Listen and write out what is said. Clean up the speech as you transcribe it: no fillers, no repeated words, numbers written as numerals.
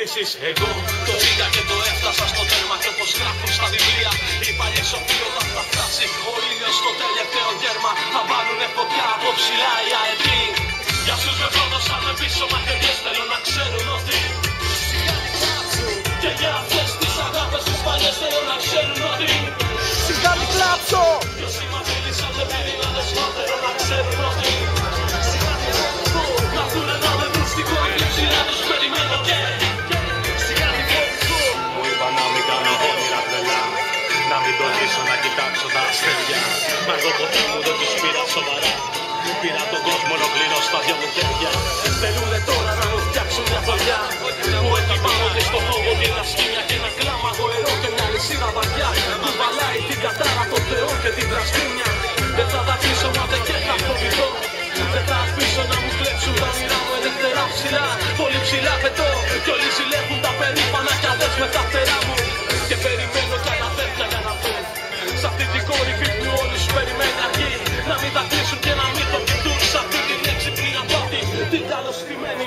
προκλήσεις. Εγώ το πήγα και το έφτασα στο τέρμα. Και όπως γράφουν στα βιβλία οι παλιές σοφοί, όταν θα φτάσει ο ήλιος στο τελευταίο γέρμα, θα βάλουνε φωτιά από ψηλά οι αετοί. Για όσους με πρόδωσαν με πίσω μαχαιριές, θέλω να ξέρουν ότι και για αυτές τις αγάπες τις παλιές θέλω να ξέρουν ότι σιγά μη κλάψω. κι όσοι μας μίλησαν με πυρήναδες, θέλω να ξέρουν ότι να δούνε να με βρουν στην κορυφή ψηλά τους περιμένω και σιγά μη κλάψω. Μου είπα να μην κάνω όνειρα τρελά, να μην τολμήσω να κοιτάξω τα αστέρια. Μα εγώ ποτέ μου δεν τους πήρα σοβαρά. Πήρα τον κόσμο ολοκληρώ στα δυο μου χέρια. Θέλουνε τώρα να μου φτιάξουν μια φωλιά. Μου εκυπάνονται στο φόβο και ένα σκύμια και ένα κλάμα γοερό και μια λυσίδα βαριά που βαλάει την κατάρα των θεών και την τραστήμια. Δεν θα τα αφήσω μα δεν και θα φοβηθώ. Δεν θα αφήσω να μου κλέψουν τα όνειρά μου ελευθερά ψηλά. Πολύ ψηλά πετώ κι όλοι ζηλεύουν τα περήφανα κι αδές με τα φτερά μου. Και περιμένω κι άλλα αδέρφια για να πω σ' αυτή την κορυφή που όλοι σου περιμένει αργή. Να μην τα κλείσουν και να μην το κοιτούν σ' αυτή την έξυπνη απάτη την καλωστημένη.